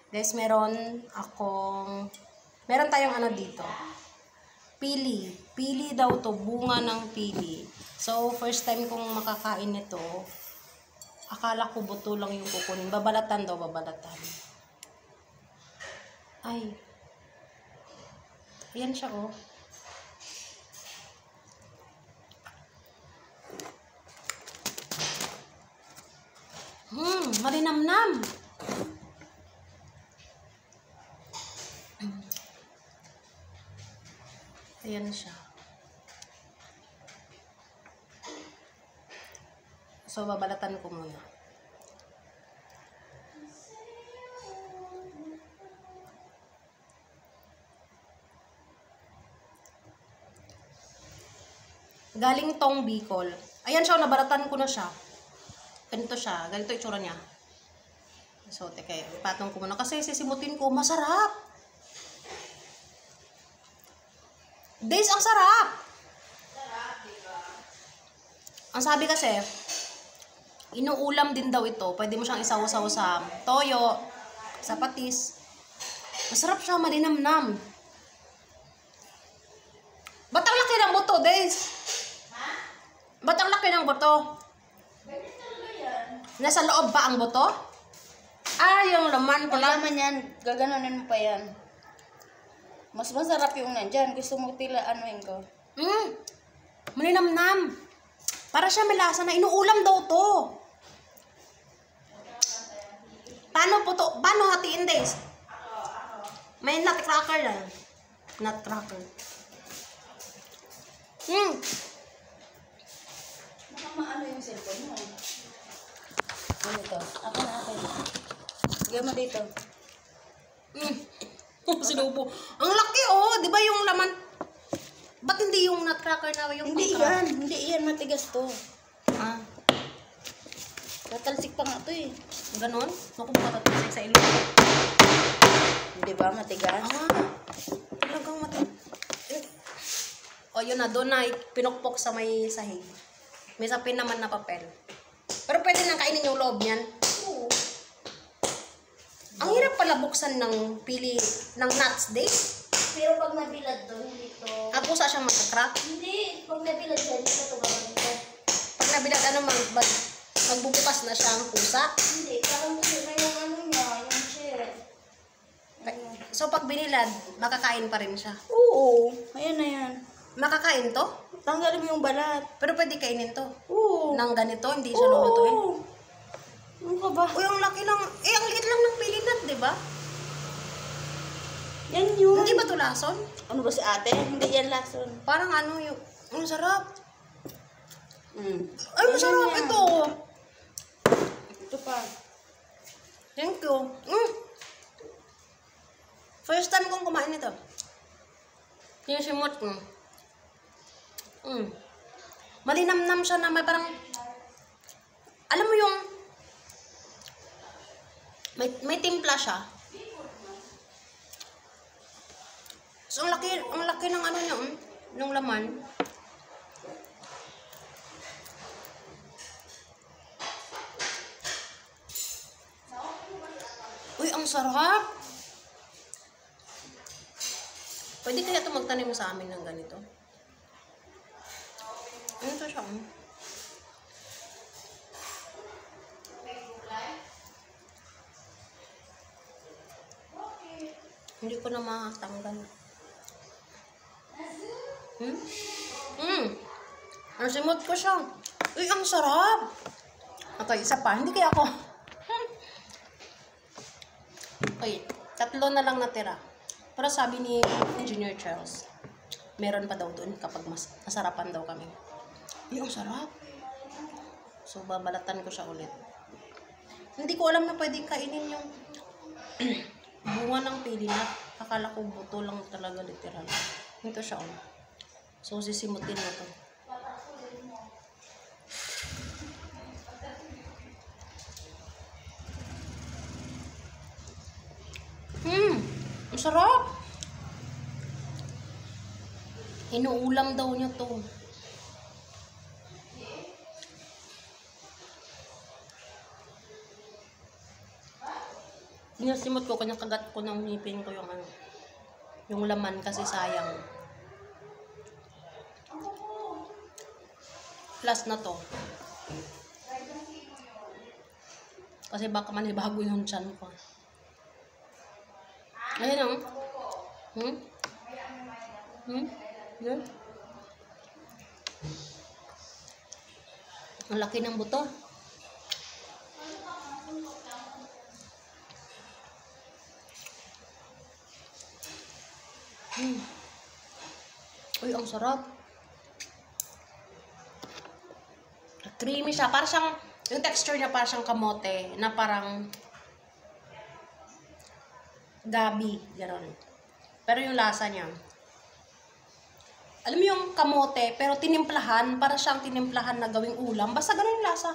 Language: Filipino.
Guys, meron tayong ano dito. Pili. Pili daw to, bunga ng pili. So, first time kong makakain nito, akala ko buto lang yung kukunin. Babalatan daw, babalatan. Ay. Ayan siya, oh. Malinamnam. Ayan siya. So, babalatan ko muna. Galing tong Bicol. Ayan siya, nabalatan ko na siya. Ganito siya. Ganito itsura niya. So, teka, ipatong ko muna. Kasi sisimutin ko, masarap. Days, ang sarap. Sarap, diba? Ang sabi kasi, inuulam din daw ito. Pwede mo siyang isaw-saw sa toyo, sa patis. Masarap siya, malinamnam. Ba't ang laki ng buto, Days? Ha? Ba't ang laki ng buto? Bakit talaga yan? Nasa loob ba ang buto? Ah, yung laman pala. Ang laman yan, gaganunin mo pa yan. Mas masarap yung nandyan. Gusto mo anuin ko. Malinamnam. Para siya may lasa na inuulam daw to. Paano po to? Paano hatiin, Days? May nutcracker lang. Nutcracker. Baka maano yung cellphone mo. Ano ito? Ako na ako. Sige mo dito. Sinubo. Ang laki, oh. Di ba yung laman? Ba't hindi yung nutcracker na yung Hindi yan. Hindi yan. Matigas to. Ah. Tatalsik pa nga to eh. Ganon? Naku, matatalsik sa ilong. Hindi ba? Matigas? Talagang matigas. O, yun na. Doon na pinukpok sa may sahig. May sapin naman na papel. Pero pwede nang kainin yung loob niyan. Oo. Ang hirap pala buksan ng pili ng nuts, Days. Pero pag nabilad doon, dito. Pusa siyang magka-crack. Hindi. Pag nabilad siya, dito ito gawin ko. Pag nabilad, magbubukas na siya ang pusa. Hindi. Parang na yung ano niya, yung shell. So, pag binilad, makakain pa rin siya. Oo. Ayan na yan. Makakain to? Tanggalin mo yung balat. Pero pwede kainin to. Oo. Nang ganito, hindi siya lulutuin. Ano ka ba? Uy, ang laki lang. Ang liit lang ng pilinat, di ba? Yan yun. Hindi ba to lason? Ano ba si ate? Hindi yan lason. Parang ano yung... Ang sarap. Ay, Ano masarap yan? ito. Ito pa. Thank you. First time kong kumain ito. Yung simot ko. Malinamnam siya na may parang... Alam mo yung... May timpla siya. So, ang laki ng ano niya, ng laman. Uy, ang sarap! Pwede kaya ito magtanim sa amin ng ganito? Ano ito siya? Hindi ko na makatanggal. Ang simot ko siya. Uy, ang sarap! Okay, isa pa. Hindi kaya ako. Okay, 3 na lang natira. Pero sabi ni Junior Charles, meron pa daw doon kapag masarapan daw kami. Uy, ang sarap! So, babalatan ko siya ulit. Hindi ko alam na pwedeng kainin yung bunga ng pilinat. Akala ko buto lang talaga literal. Ito siya, oh. So, sisimutin na to. Ang sarap! Inuulam daw niya to. Pinasimot ko, kanya kagat ko ng ngipin ko yung ano, yung laman kasi sayang. Plus na to. Kasi baka manibago yung tiyan ko. Ayan o. Yan. Ang laki ng buto. Uy, ang sarap. Creamy siya. Parang siyang, yung texture niya parang siyang kamote na parang gabi. Ganon. Pero yung lasa niya, alam mo yung kamote, pero tinimplahan, para siyang tinimplahan na gawing ulam. Basta ganun yung lasa.